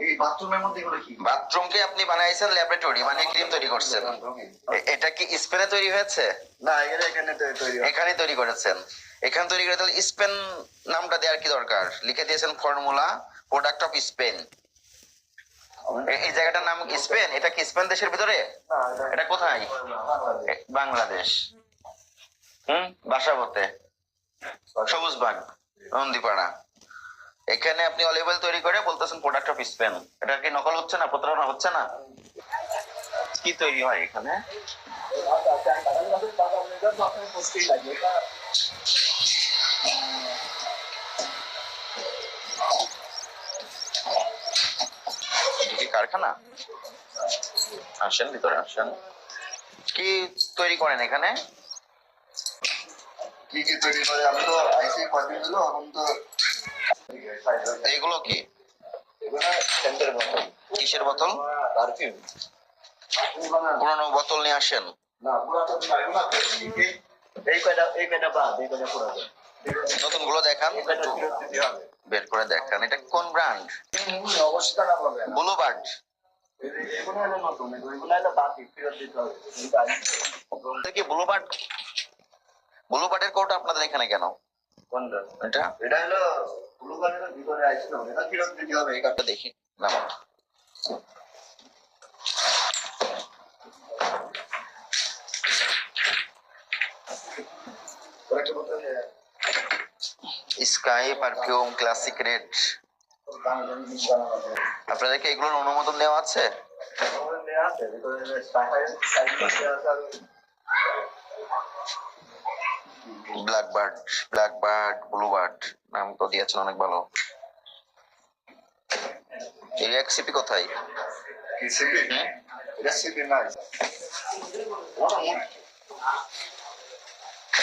এই বাথরুমের মধ্যে এগুলো কি? বাথরুমকে আপনি বানাইছেন ল্যাবরেটরি, মানে ক্রিম তৈরি করছেন। এটা কি স্পেনে তৈরি হয়েছে? না, এটা এখানে তৈরি এখানে তৈরি করেছেন। এখানে তৈরি করে তাহলে স্পেন নামটা দেওয়ার কি দরকার? লিখে দিয়েছেন ফর্মুলা প্রোডাক্ট অফ স্পেন। এই জায়গাটার নাম স্পেন। এটা কি স্পেন দেশের ভিতরে? এটা কোথায়? বাংলাদেশ। বাসাবোতে, সবুজবাগ, নন্দীপাড়া। এখানে আপনি অলিভ অয়েল তৈরি করে বলতেছেন প্রোডাক্ট অফ স্পেন। এটা কি নকল হচ্ছে না? প্রতারণা হচ্ছে না? কি তৈরি হয় এখানে? কারখানা? আসেন, ভিতরে আসেন। কি তৈরি করেন এখানে? কি কি তৈরি করে? আমি তো আইসি কদিন হলো, এখন তো এগুলো কি? এগুলো সেন্টার বোতল। কিসের বোতল? পারফিউম। পুরোনো বোতল নিয়ে আসেন। না, পুরাতন না, এগুলো এই কয়টা বাদ, এই কয়টা পুরাতন। নতুন গুলো দেখান, একটু বের করে দেখান। এটা কোন ব্র্যান্ড? অবস্থা না হবে ব্লু বার্ড। এগুলো হলো নতুন, এগুলো হলো বাকি, ফেরত দিতে হবে। কি ব্লু বার্ড? ব্লু বার্ডের কোট আপনাদের এখানে কেন? কোনটা? এটা হলো ব্লু কালারের ভিতরে আইছিল, এটা ফেরত দিতে হবে। এই কার্ডটা দেখি না। Sky perfume classic red. আপনাদেরকে এগুলোর অনুমোদন দেওয়া আছে? ব্ল্যাকবার্ড, ব্লুবার্ড নাম তো দিয়েছেন, অনেক ভালো। এই রেসিপি কোথায়?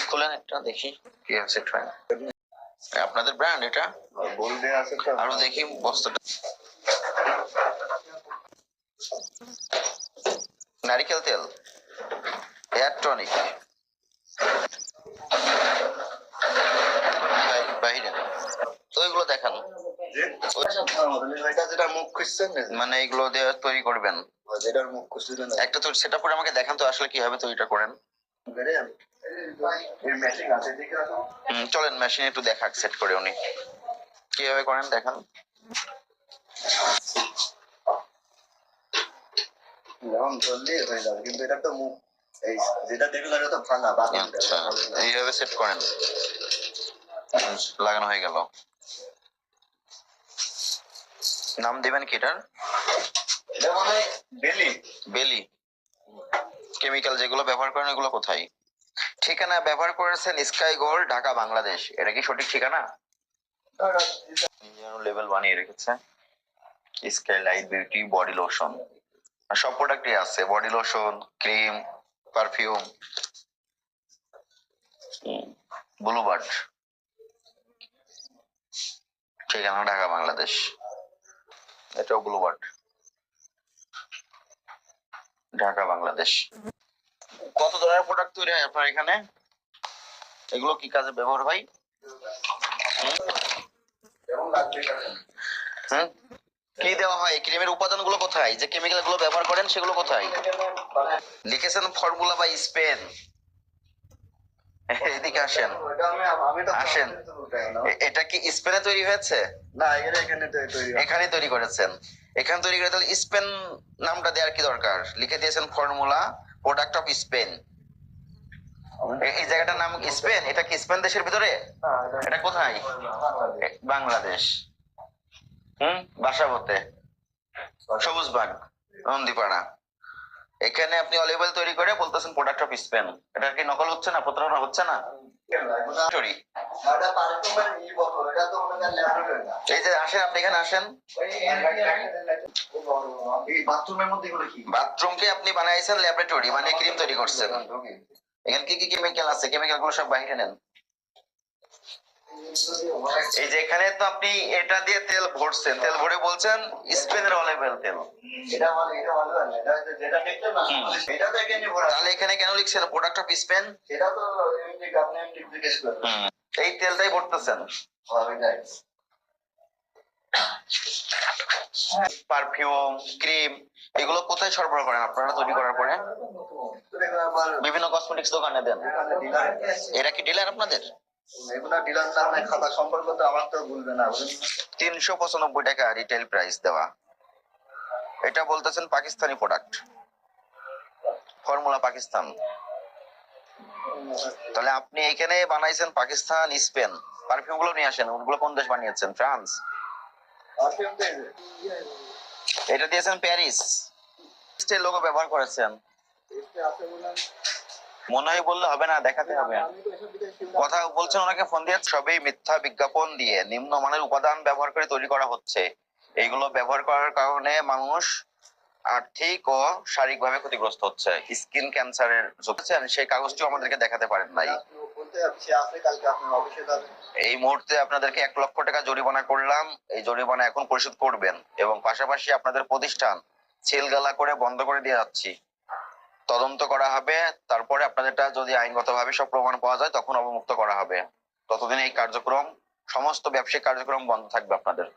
খুলেন একটা দেখি কি আছে। আপনাদের ব্র্যান্ড এটা? আরো দেখি বস্তাটা। নারিকেল তেল, হেয়ার টনিক। বাহিরে তো এগুলো দেখান। যেটা মুখ খুঁজছেন, মানে এগুলো দিয়ে তৈরি করবেন? যেটার মুখ খুঁজছিলেন একটা তো সেটা করে আমাকে দেখান তো, আসলে কিভাবে তৈরিটা করেন। চলেন মেশিনে একটু দেখাক সেট করে উনি কিভাবে করেন, দেখান। কিন্তু এটা তো মুখ, যেটা দেখলেন এটা তো ভাঙা। আচ্ছা, এইভাবে সেট করেন। লাগানো হয়ে গেল। নাম দিবেন কি এটার? বেলি। বেলি। কেমিক্যাল যেগুলো ব্যবহার করেন এগুলো কোথায়? ঠিকানা ব্যবহার করেছেন স্কাই গোল্ড, ঢাকা, বাংলাদেশ। এটা কি সঠিক ঠিকানা? লেবেল বানিয়ে রেখেছে sky light beauty body lotion. সব প্রোডাক্টই আছে, body lotion, cream, perfume. Bluebird, ঠিকানা ঢাকা, বাংলাদেশ। এটাও ব্লুবার্ড, ঢাকা, বাংলাদেশ। কত ধরনের প্রোডাক্ট তৈরি হয় আপনার এখানে? এগুলো কি কাজে ব্যবহার হয়? কি দেওয়া হয়? ক্রিমের উপাদানগুলো কোথায়? যে কেমিক্যাল গুলো ব্যবহার করেন সেগুলো কোথায়? লিখেছেন ফর্মুলা বাই স্পেন। এদিকে আসেন, আসেন। এটা কি স্পেনে তৈরি হয়েছে? না, এখানে তৈরি করেছেন। এখানে তৈরি করে তাহলে স্পেন নামটা দেওয়ার কি দরকার? লিখে দিয়েছেন ফর্মুলা প্রোডাক্ট অফ স্পেন। এই জায়গাটার নাম স্পেন। এটা কি স্পেন দেশের ভিতরে? এটা কোথায়? বাংলাদেশ। বাসাবোতে, সবুজবাগ, নন্দীপাড়া। এখানে আপনি অলিভ অয়েল তৈরি করে বলতেছেন প্রোডাক্ট অফ স্পেন। এটা কি নকল হচ্ছে না? প্রতারণা হচ্ছে না? এই যে আসেন, আপনি এখানে আসেন। বাথরুমের মধ্যে এগুলো কি? বাথরুমকে আপনি বানাইছেন ল্যাবরেটরি, মানে ক্রিম তৈরি করছেন। এখানে কি কি কেমিক্যাল আছে? কেমিক্যাল গুলো সব বাইরে নেন। এই যে এখানে তো আপনি এটা দিয়ে তেল ভরছেন, তেল ভরে বলছেন স্পেনের অলিভ অয়েল তেল। তাহলে এখানে কেন লিখছেন প্রোডাক্ট অফ স্পেন? এই তেলটাই ভরতেছেন। পারফিউম, ক্রিম, এগুলো কোথায় সরবরাহ করেন আপনারা তৈরি করার পরে? এগুলো আমার বিভিন্ন কসমেটিক্স দোকানে দেন। এখানে ডিলার, এরা কি ডিলার আপনাদের? এগুলা ডিলার না মানে খাতা সম্পর্ক তো আমার তো বলবে না, বুঝলেন না? 395 টাকা রিটেল প্রাইস দেওয়া। এটা বলতেছেন পাকিস্তানি প্রোডাক্ট, ফর্মুলা পাকিস্তান। তাহলে আপনি এখানে বানাইছেন পাকিস্তান, স্পেন। পারফিউম গুলো নিয়ে আসেন, ওগুলো কোন দেশ বানিয়েছেন? ফ্রান্স। পারফিউম তো এই যে, এটা দিয়েছেন প্যারিস। স্টের লোগো ব্যবহার করেছেন। এসে আছে বলে মনে হয় বললে হবে না, দেখাতে হবে। আমি তো এসব বিদেশি কথা বলছেন ওনাকে ফোন দিয়ে, সবই মিথ্যা বিজ্ঞাপন দিয়ে নিম্নমানের উপাদান ব্যবহার করে তৈরি করা হচ্ছে। এইগুলো ব্যবহার করার কারণে মানুষ আর্থিক ও শারীরিকভাবে ক্ষতিগ্রস্ত হচ্ছে। স্কিন ক্যান্সারের ঝুঁকছেন, সেই কাগজটিও আমাদেরকে দেখাতে পারেন নাই। আপনি বলতে যাচ্ছি আছে, কালকে আপনার অফিসে যাবেন। এই মুহূর্তে আপনাদেরকে 1 লক্ষ টাকা জরিমানা করলাম। এই জরিমানা এখন পরিশোধ করবেন এবং পাশাপাশি আপনাদের প্রতিষ্ঠান ছেলগালা করে বন্ধ করে দিয়ে যাচ্ছি। তদন্ত করা হবে, তারপরে আপনাদেরটা যদি আইনগতভাবে সব প্রমাণ পাওয়া যায় তখন অবমুক্ত করা হবে। ততদিন এই কার্যক্রম, সমস্ত ব্যবসায়িক কার্যক্রম বন্ধ থাকবে আপনাদের।